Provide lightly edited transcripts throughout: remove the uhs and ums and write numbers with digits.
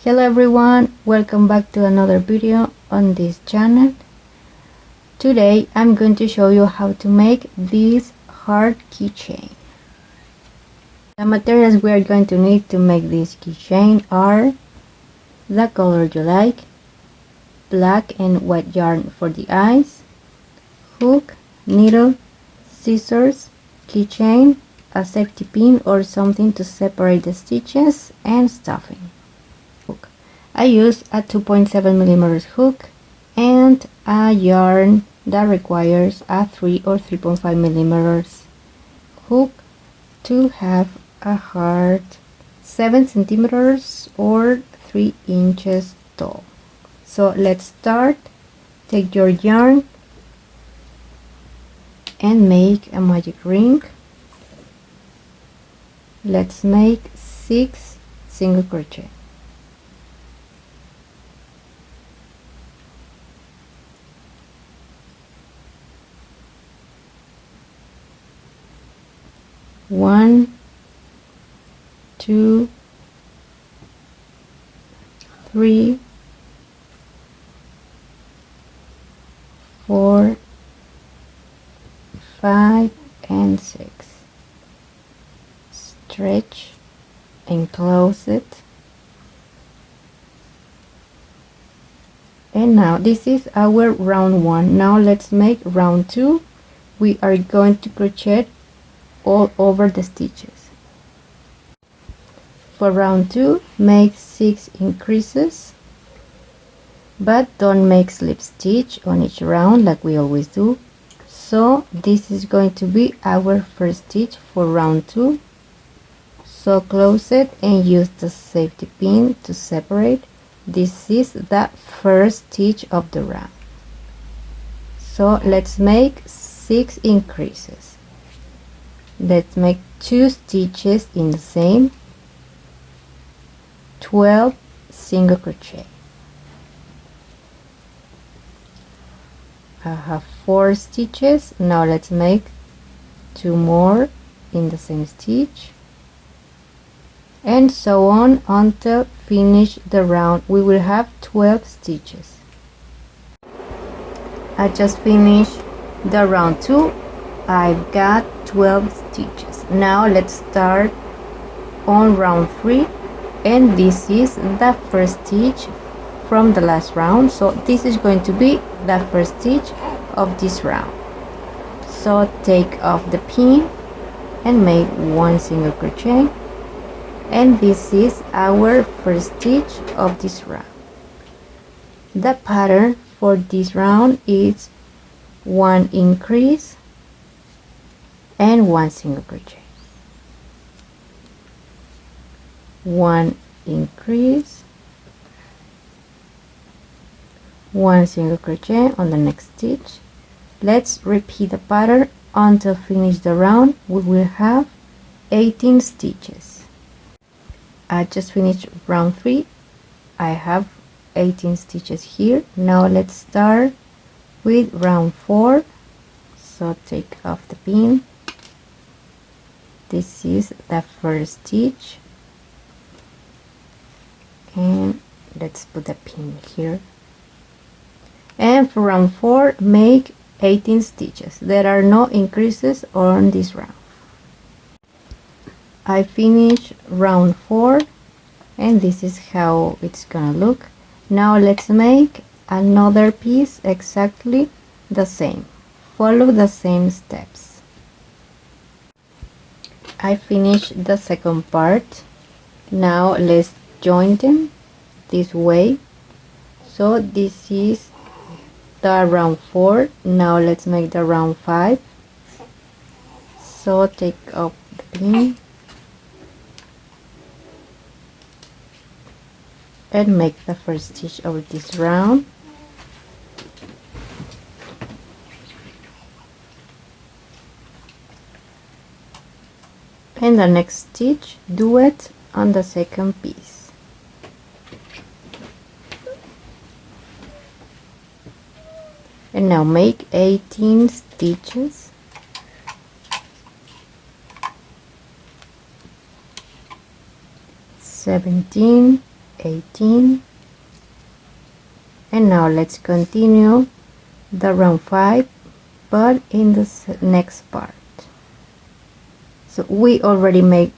Hello everyone, welcome back to another video on this channel. Today I'm going to show you how to make this heart keychain. The materials we are going to need to make this keychain are the color you like, black and white yarn for the eyes, hook, needle, scissors, keychain, a safety pin or something to separate the stitches, and stuffing. I use a 2.7mm hook and a yarn that requires a 3 or 3.5mm hook to have a heart 7 centimeters or 3 inches tall. So let's start. Take your yarn and make a magic ring. Let's make 6 single crochet. One, 2, 3, 4, 5, and 6. Stretch and close it. And now this is our round 1. Now let's make round 2. We are going to crochet all over the stitches. For round 2, make 6 increases, but don't make slip stitch on each round like we always do. So this is going to be our first stitch for round 2. So close it and use the safety pin to separate. This is the first stitch of the round. So let's make 6 increases. Let's make 2 stitches in the same, 12 single crochet. I have 4 stitches. Now let's make 2 more in the same stitch, and so on until finish the round. We will have 12 stitches. I just finished the round 2. I've got 12 stitches. Now let's start on round 3, and this is the first stitch from the last round. So this is going to be the first stitch of this round. So take off the pin and make 1 single crochet, and this is our first stitch of this round. The pattern for this round is 1 increase and 1 single crochet, 1 increase, 1 single crochet on the next stitch. Let's repeat the pattern until finish the round. We will have 18 stitches. I just finished round 3. I have 18 stitches here. Now let's start with round 4. So take off the pin. This is the first stitch, and let's put the pin here. And for round 4, make 18 stitches. There are no increases on this round. I finished round 4, and this is how it's gonna look. Now let's make another piece exactly the same. Follow the same steps. I finished the second part. Now let's join them this way. So this is the round 4. Now let's make the round 5. So take off the pin and make the first stitch of this round. And the next stitch, do it on the second piece. And now make 18 stitches. 17, 18. And now let's continue the round 5, but in the next part. So we already made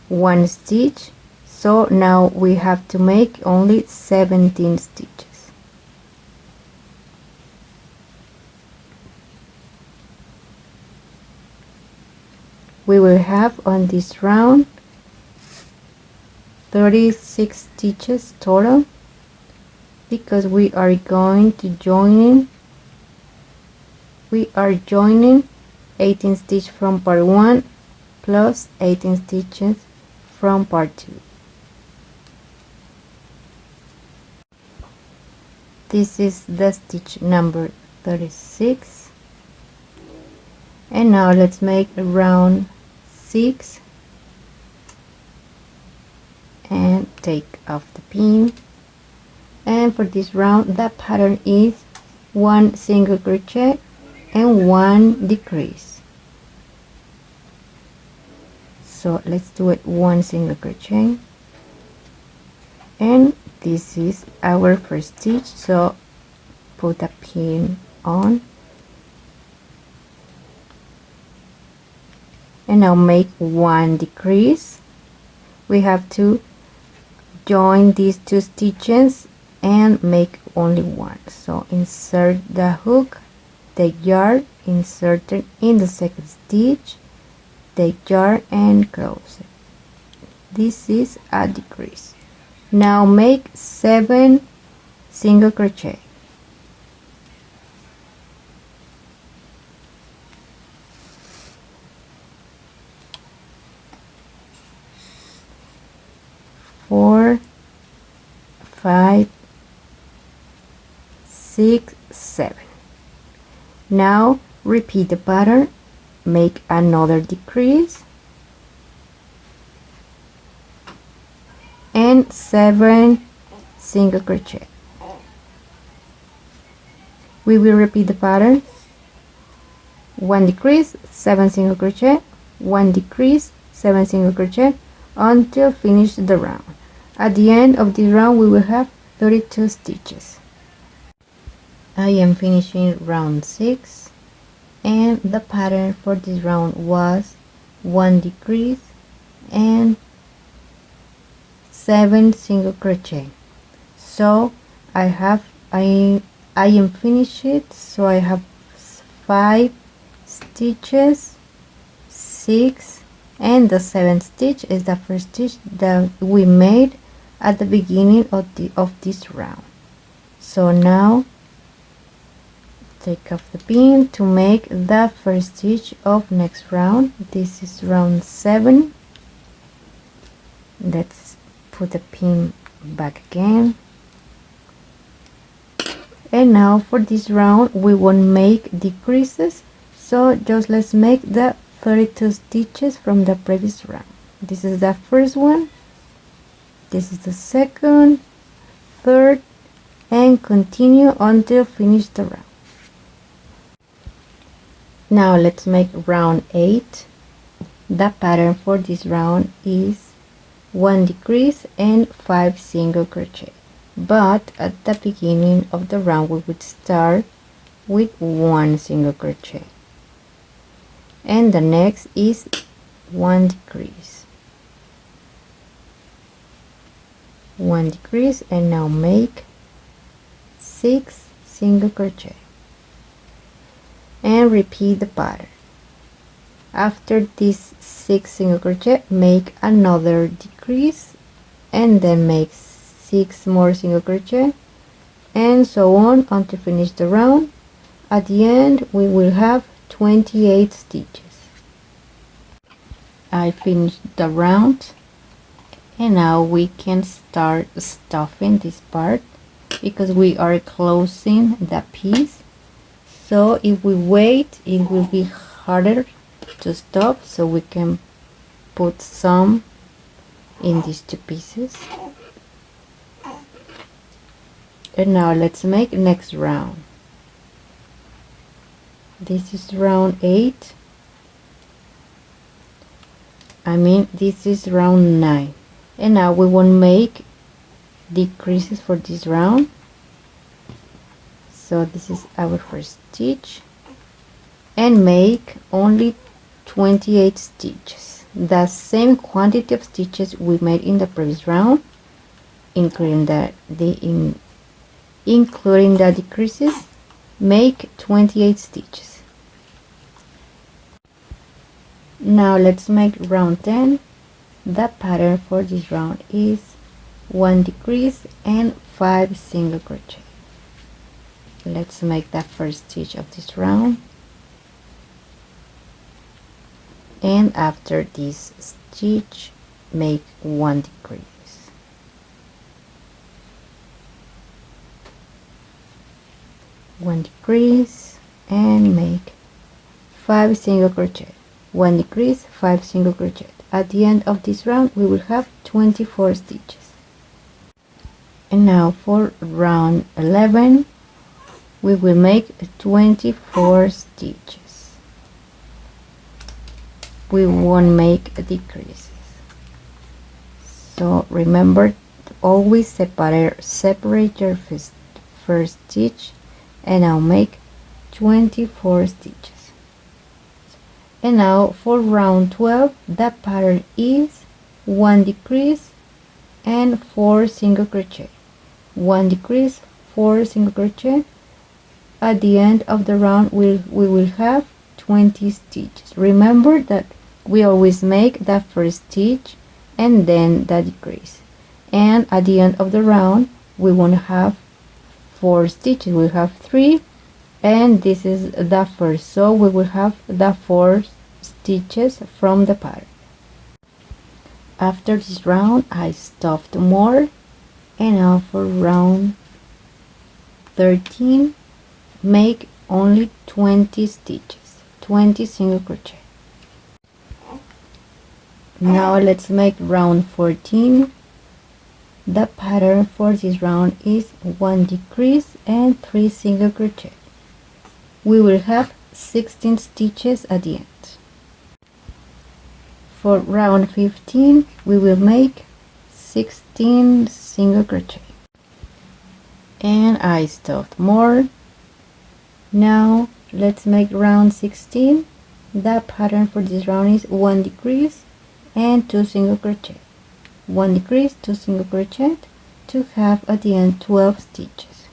one stitch, so now we have to make only 17 stitches. We will have on this round 36 stitches total, because we are going to join, we are joining 18 stitches from part 1 plus 18 stitches from part 2. This is the stitch number 36. And now let's make a round 6 and take off the pin. And for this round the pattern is 1 single crochet and 1 decrease. So let's do it 1 single crochet, and this is our first stitch, so put a pin on and now make 1 decrease. We have to join these 2 stitches and make only 1. So insert the hook, take yarn, insert it in the second stitch, take yarn and close it. This is a decrease. Now make 7 single crochet. Four, 5, 6, 7. Now repeat the pattern, make another decrease and 7 single crochet. We will repeat the pattern, 1 decrease, 7 single crochet, 1 decrease, 7 single crochet until finish the round. At the end of the round we will have 32 stitches. I am finishing round 6, and the pattern for this round was 1 decrease and 7 single crochet. So I am finished, so I have 5 stitches, 6, and the 7th stitch is the first stitch that we made at the beginning of this round. So now take off the pin to make the first stitch of next round. This is round 7. Let's put the pin back again. And now for this round we won't make decreases, so just let's make the 32 stitches from the previous round. This is the first one, this is the second, third, and continue until finish the round. Now let's make round 8. The pattern for this round is 1 decrease and 5 single crochet, but at the beginning of the round we would start with 1 single crochet, and the next is 1 decrease, 1 decrease, and now make 6 single crochet and repeat the pattern. After this 6 single crochet, make another decrease and then make 6 more single crochet, and so on until finish the round. At the end we will have 28 stitches. I finished the round, and now we can start stuffing this part because we are closing the piece. So if we wait, it will be harder to stuff, so we can put some in these 2 pieces. And now let's make next round. This is round 8. This is round 9. And now we won't make decreases for this round. So this is our first stitch, and make only 28 stitches, the same quantity of stitches we made in the previous round, including including the decreases. Make 28 stitches. Now let's make round 10. The pattern for this round is 1 decrease and 5 single crochet. Let's make the first stitch of this round, and after this stitch make 1 decrease. One decrease and make 5 single crochet. 1 decrease, 5 single crochet. At the end of this round we will have 24 stitches. And now for round 11 we will make 24 stitches. We won't make decreases. So remember to always separate your first stitch, and now make 24 stitches. And now for round 12 the pattern is 1 decrease and 4 single crochet. 1 decrease, 4 single crochet. At the end of the round we will have 20 stitches. Remember that we always make the first stitch and then the decrease, and at the end of the round we won't have 4 stitches, we'll have 3, and this is the first, so we will have the 4 stitches from the pattern. After this round I stuffed more, and now for round 13 make only 20 stitches, 20 single crochet. Now let's make round 14. The pattern for this round is 1 decrease and 3 single crochet. We will have 16 stitches at the end. For round 15 we will make 16 single crochet, and I stuffed more. Now let's make round 16. The pattern for this round is 1 decrease and 2 single crochet. 1 decrease, 2 single crochet, to have at the end 12 stitches.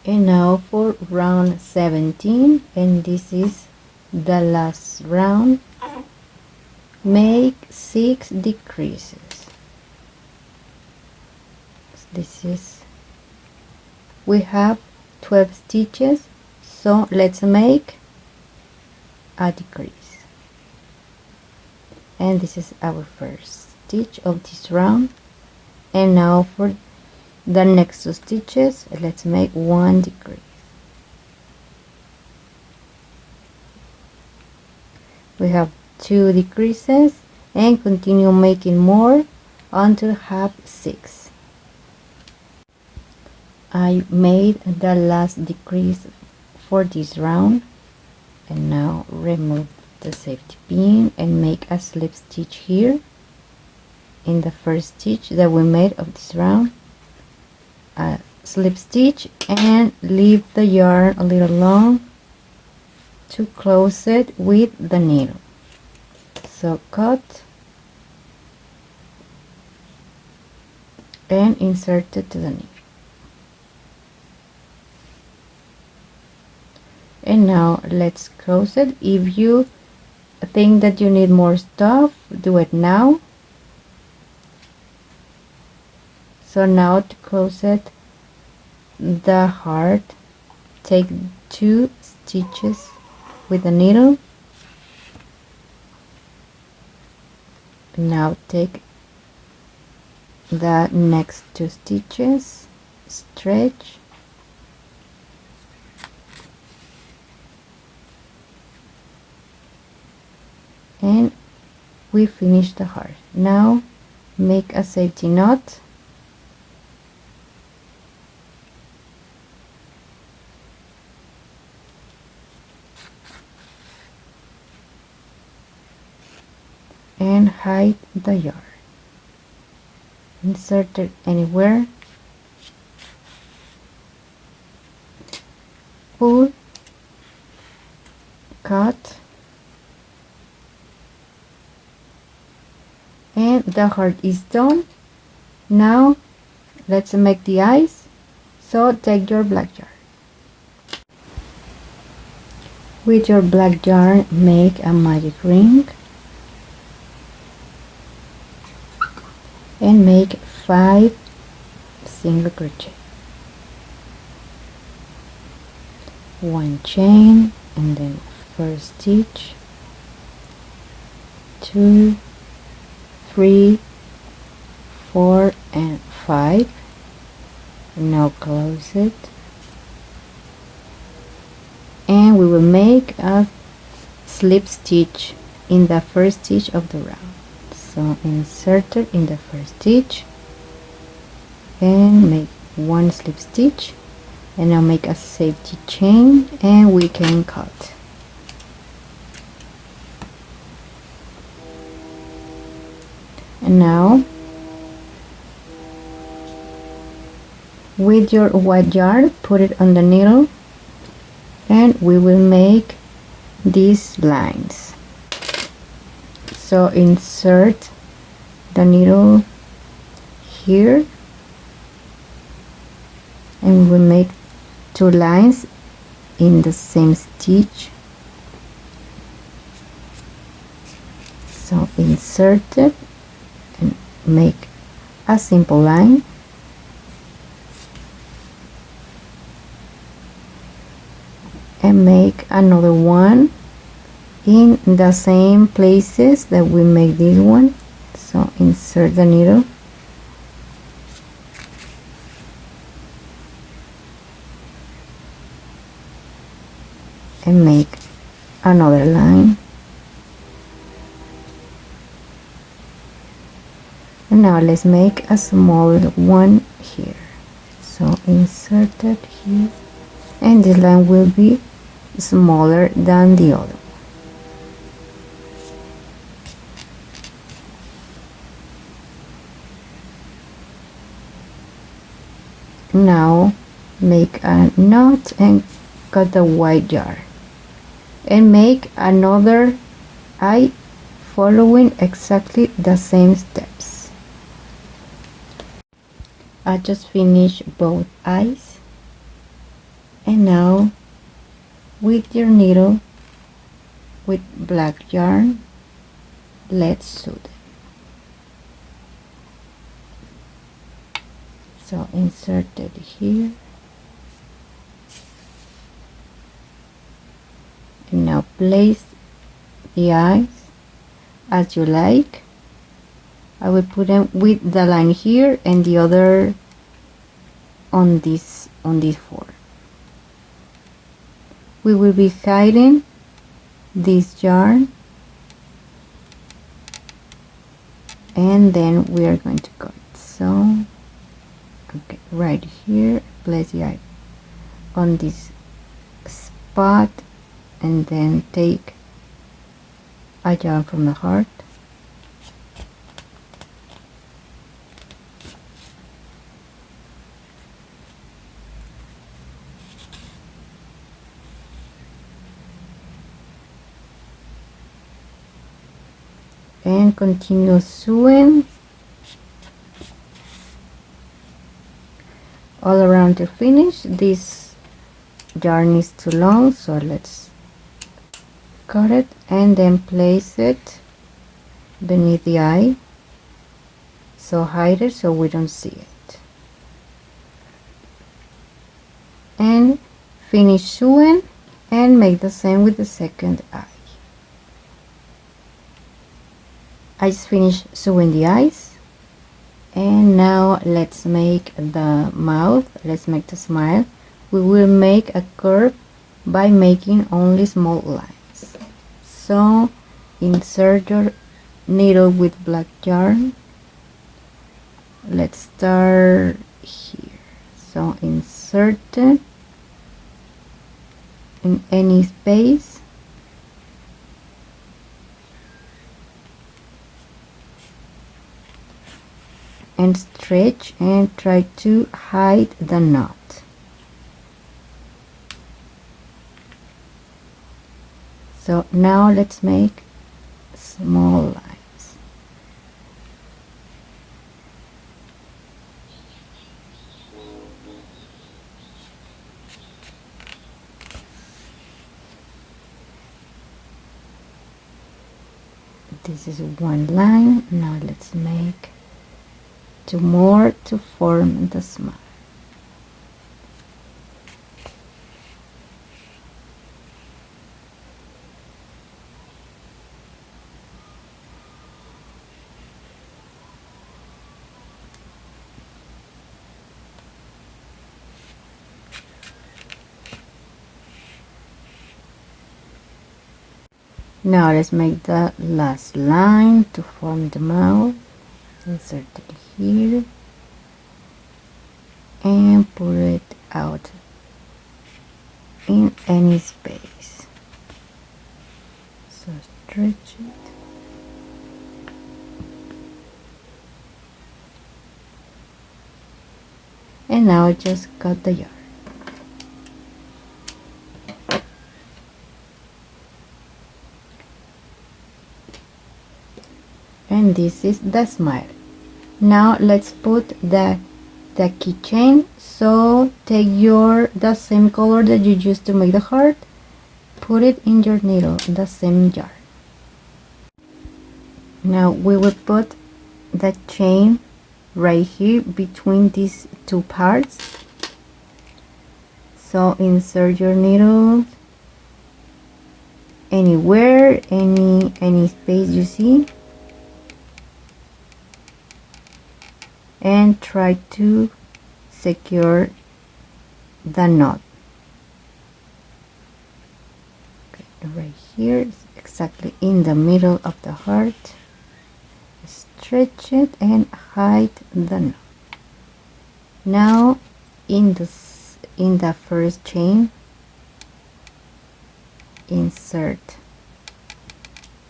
And now for round 17, and this is the last round, make 6 decreases. This is, we have 12 stitches, so let's make a decrease. And this is our first stitch of this round. And now for the next 2 stitches let's make 1 decrease. We have 2 decreases and continue making more until have 6. I made the last decrease for this round, and now remove the safety pin and make a slip stitch here in the first stitch that we made of this round. A slip stitch and leave the yarn a little long to close it with the needle. So cut and insert it to the needle. And now let's close it. If you think that you need more stuff, do it now. So now to close it, the heart, take 2 stitches with the needle. Now take the next 2 stitches, stretch, and we finish the heart. Now make a safety knot and hide the yarn. insert it anywhere, pull, cut, and the heart is done. Now let's make the eyes. So take your black yarn. With your black yarn, make a magic ring and make 5 single crochet, 1 chain, and then first stitch, 2, 3, 4, and 5. Now close it, and we will make a slip stitch in the first stitch of the round. So insert it in the first stitch and make 1 slip stitch, and now make a safety chain, and we can cut. And now with your white yarn, put it on the needle, and we will make these lines. So insert the needle here, and we will make 2 lines in the same stitch. So insert it and make a simple line, and make another one in the same places that we make this one. So insert the needle and make another line, and now let's make a small one here. So insert it here, and this line will be smaller than the other. Now make a knot and cut the white yarn, and make another eye following exactly the same steps. I just finished both eyes, and now with your needle with black yarn, let's sew them. So insert it here, and now place the eyes as you like. I will put them with the line here and the other on this form. We will be hiding this yarn, and then we are going to cut. So okay, right here, place the eye on this spot, and then take a yarn from the heart, and continue sewing all around to finish. This yarn is too long, so let's cut it and then place it beneath the eye. So hide it so we don't see it, and finish sewing and make the same with the second eye. I just finished sewing the eyes, and now let's make the mouth. Let's make the smile. We will make a curve by making only small lines. So insert your needle with black yarn. Let's start here. So insert it in any space, and stretch and try to hide the knot. So now let's make small lines. This is one line. Now let's make two more to form the smile. Now let's make the last line to form the mouth. Insert it here and put it out in any space. So stretch it. And now just cut the yarn. And this is the smile. Now let's put the keychain. So take the same color that you used to make the heart, put it in your needle, the same yarn. Now we will put the chain right here between these two parts. So insert your needle anywhere, any space you see, and try to secure the knot. Okay, right here, exactly in the middle of the heart. Stretch it and hide the knot. Now in the first chain, insert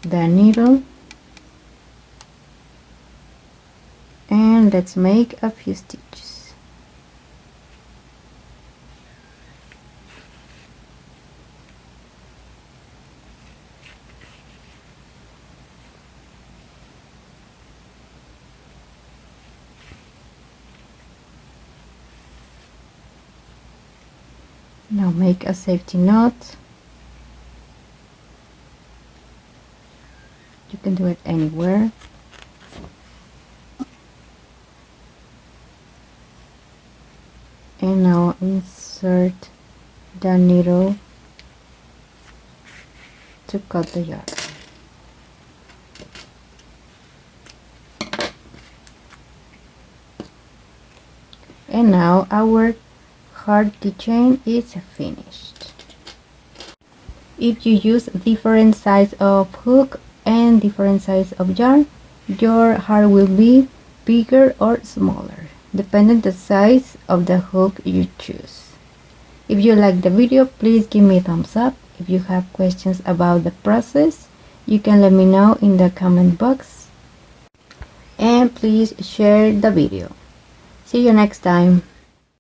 the needle and let's make a few stitches. Now make a safety knot. You can do it anywhere. And now insert the needle to cut the yarn. And now our heart keychain is finished. If you use different size of hook and different size of yarn, your heart will be bigger or smaller, depending the size of the hook you choose. If you like the video, please give me a thumbs up. If you have questions about the process, you can let me know in the comment box. And please share the video. See you next time.